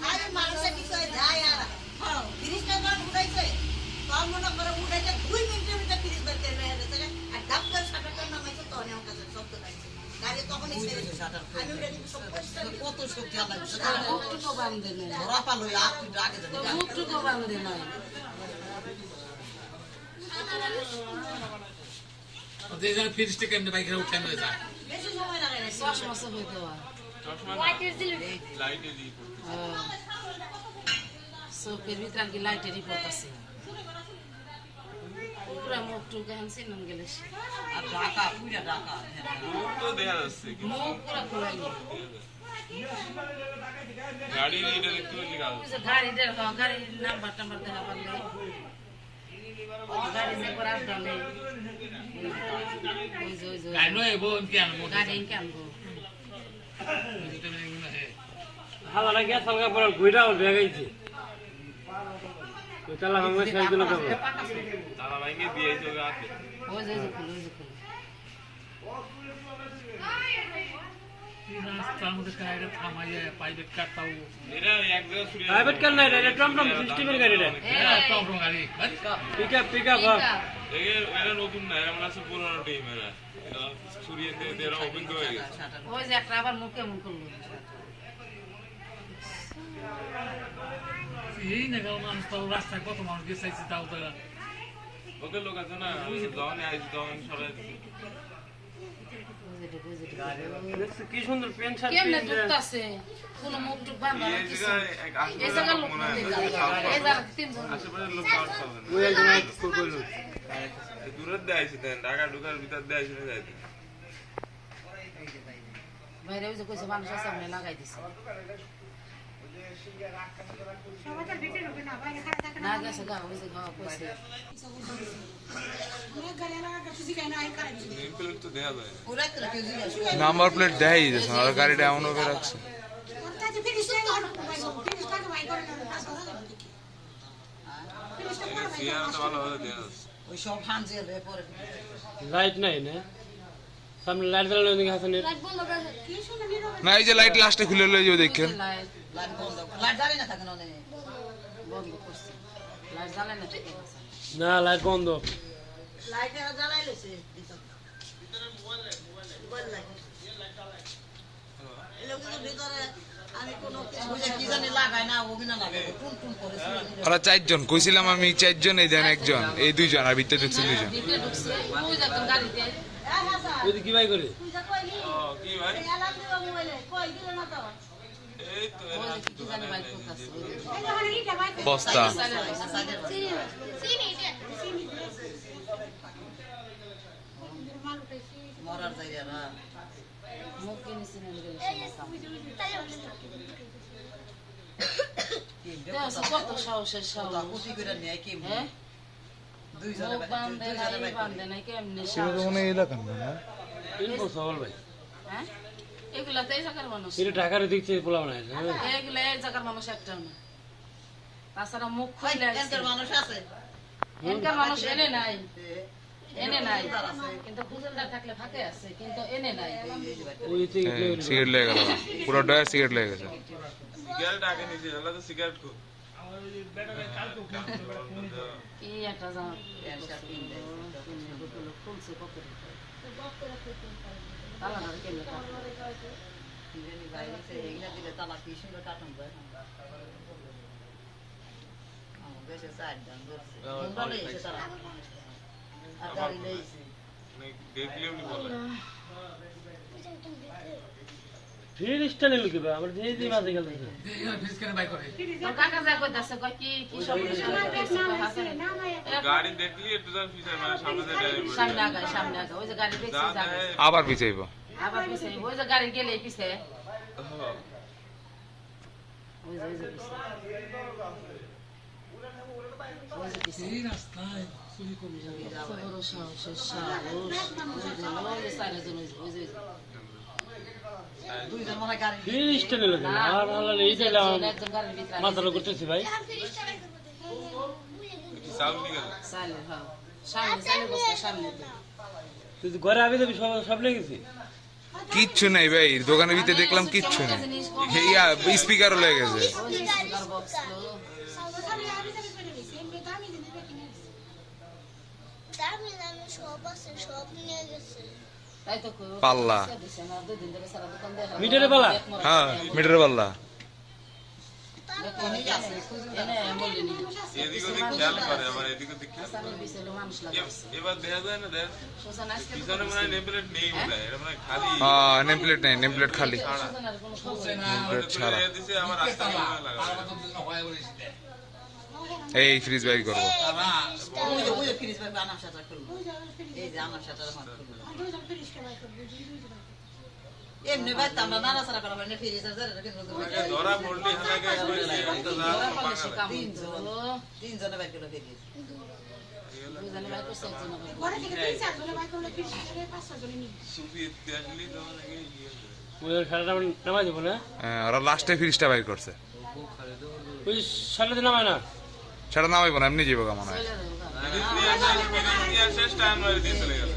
আরে মানুষের বিষয় যায় আর হ্যাঁ ফ্রিজটা যখন উঠাইছে তখন মনে করে উঠাইছে 2 মিনিটের ভিতরে ফ্রিজ বের করে নিয়ে গেছে আর ডাব করে শাটারটা নামাইছে তখন আমার কাছে শব্দ পাইছে গাড়ি তখনই ছেড়ে দিয়েছে আমি ওটা কিন্তু সব কত শক্তি লাগছে মুখটুকু বান্ধে নেই ধরা পালো আর তুই আগে যাবি মুখটুকু বান্ধে নয় ফ্রিজটা কেমনে বাইকের উঠে নিয়ে যায় বেশি সময় লাগে না চশমা সবে দেওয়া চোখের ভিতরে আর কি লাইটের রিপোর্ট আছে পুরা মুখটুকু এখন চিনন গেলে আর ঢাকা পুরা ঢাকা মুখ তো দেখা যাচ্ছে মুখ পুরা খোলাই গাড়ির এটা দেখতে পারলি কাজ গাড়ির নাম্বার টাম্বার দেখা পারলে গাড়ি যে করে আসলে গাড়ি নয় বোন কি আনবো গাড়ি আনবো হালারা গিয়া সালগা পর ঘুইরা উঠে গেছে তো তালা ভাঙলে শেষ দিল কেমন তারা ভাইকে দিয়েছে ওকে হাতে ওই যে খুলে রাস্তার মধ্যে গাড়িটা থামাইয়া প্রাইভেট কারটাও এরা এক জায়গায় ছুরি প্রাইভেট কার নাই এটা টমটম সিস্টেমের গাড়ি রে টমটম গাড়ি পিকআপ এরা নতুন না এরা মানে আছে পুরোনো টিম এরা ছুরিয়ে দিয়ে এরা অভিজ্ঞ হয়ে গেছে ওই যে একটা আবার মুখে মুখ করলো এই না গেল মানুষ তাও রাস্তায় কত মানুষ গেছে তাও তো ওকে লোক আছে না যখন আইছি তখন সরাই দিচ্ছে কি সুন্দর প্যান্ট শার্ট কেমনে ঢুকতাছে কোন মুখটুক বান্ধা না কিছু এই জায়গার লোক না এই জায়গা তিনজন আশেপাশের লোক পাওয়া যাবে না ওই একজন কইল দূরের দিয়ে আইছি দেন ঢাকা ঢুকার ভিতর দিয়ে আইছি না যাইতে বাইরে ওই যে কইছে মানুষের সামনে লাগাই দিছে না গেছে গা ওই যে গা কইছে নেম প্লেট তো দেখা যায় না। পুরা করে কেউ জিজ্ঞাসা নাম্বার প্লেট দেখাই দিতেছে আর গাড়িটা এমন ভাবে রাখছে এই সিয়ারটা ভালোভাবে দেখা যাচ্ছে ওই সব হানজে হয়ে পরে লাইট নাই না সামনে লাইট জ্বালানো দিকে হাসান না এই যে লাইট লাস্টে খুলে লয়ে যাও দেখেন লাইট লাইট বন্ধ লাইট জ্বালিয়ে না থাকে না বন্ধ করছে লাইট জ্বালায় না ঠিক আছে না লাইট বন্ধ লাইট এরা জ্বালাই লইছে মোবাইল লাইট এই লোক তো ভিতরে আমি কোনো বুঝে কি জানি লাগাই না অভিনয় লাগাই টুন টুন করে ওরা চারজন কইছিলাম আমি চারজন এই দেন একজন এই দুইজন আর ভিতরে ঢুকছে দুইজন ভিতরে ঢুকছে ওই যে একদম গাড়িতে ওই কি ভাই করে ও কি ভাই এই তো ওই এরা যে কি জানি বাইক করতেছে বস্তা মরার জায়গা না মুখ কিনেছে নিয়ে গেল কত সাহসের সাহস কুচি করে নিয়ে কি হ্যাঁ দুই মুখ বান্ধে নাই বান্ধে নাই কেমনে সেটা তো মনে এলাকা না ইম্পসিবল ভাই হ্যাঁ এগুলা তো এই জায়গার মানুষ এটা ঢাকার দিক থেকে পোলা না এগুলা এই জায়গার মানুষ একটাও না তাছাড়া মুখ খুলে এনকার মানুষ আছে এনকার মানুষ এনে নাই কিন্তু খুজলদার থাকলে ফাঁকে আছে কিন্তু এনে নাই ওই থেকে সিগারেট লেগে গেল পুরো ডয়ার সিগারেট লেগে গেছে সিগারেট আগে নিচে এলা তো সিগারেট কো কি একটা জামা খুলছে পকেটে তালা ধরে কেমনে বাইরে এগুলা দিলে তালা কি সুন্দর কাটন যায় আমার দেশে সাইড দান ধরছে মোবাইলে এসে তারা আর গাড়ি লইছে দেখলে উনি বলে ফ্রি স্টাইল লোকে ভাই আমরা যেই যে মাঝে গেল ফ্রিজ কেন বাই করে তোর কাকা যা কইতাছে কই কি কি সব গাড়ি দেখলি একটু যার পিছনে মানে সামনে দিয়ে ড্রাইভ সামনে আগে ওই যে গাড়ি দেখছি যাবে আবার পিছাইব আবার পিছে ওই যে গাড়ি গেলে পিছে হ্যাঁ ওই যে পিছে ওই যে পিছে এই রাস্তায় চুরি করবো বড় সাহসের সাহস ওই যে সাইডে জন ওই যে দুইজন মনে গাড়ি ফ্রি স্টাইল লোকে আর হলো এই যে একজন গাড়ির ভিতরে মাথাটা করতেছি ভাই সাউন্ড নিয়ে গেল সাইলে হ্যাঁ সামনে বসে সামনে তুই ঘরে আবি দেবি সব সব লেগেছি কিচ্ছু নাই ভাই, দোকানের ভিতরে দেখলাম কিচ্ছু নেই। ইয়া স্পিকারও লেগে গেছে। দামি দামি সব আছে, সব নিয়ে গেছে। তাই তো কই, পাল্লা। দিছে না, 2 দিন ধরে সারা দোকান দেখা। মিটারে পাল্লা? হ্যাঁ মিটার পাল্লা। এনে বলি নি। এদিক ওদিক খেয়াল করে, আবার এদিক ওদিক খেয়াল সামনে বিছেলো মানুষ করে। লাগাইছে। এবার দেখা যায় না, দেখ সোজা আজকে পিছনে মনে হয় নেমপ্লেট নেই মনে হয়, এটা মনে হয় খালি হ্যাঁ নেম প্লেট নেই, নেম প্লেট খালি। সোজার কোনো খবর নেই। নেম প্লেট ছাড়া। এ দিছে আমার রাস্তা লাগা। এই ফ্রিজ বাইর করবো। ওই যে ফ্রিজ বাইরে আনার সাথে করলো। এই যে আনার সাথে হাত করলো। এমনি ভাই আমরা নাড়াচাড়া করা হয় না, ফ্রিজের জায়গাটা কিন্তু আগে ধরা পড়লি হালাকে একটা যা পাকা লাগে। তিনজনে বাইর করলো ফ্রিজ। দুজনে বাইর করছে, একজনে বাইর করছে। ঘরে থেকে 3-4 বাইক করলে 5-6 জনে নিয়ে সুফি ইতে আসলি তো নাকি ইয়ে ওই সারাটা নামাই দেবো না? হ্যাঁ, ওরা লাস্টে ফ্রিজটা বাইর করছে। ওই সারাটা নামায় না? সেটা নামাইবো না, এমনি যাবো মনে হয়। চলে যাবো গা। ফ্রিজ নিয়ে আসে টাইম মারি দিয়ে চলে গেল।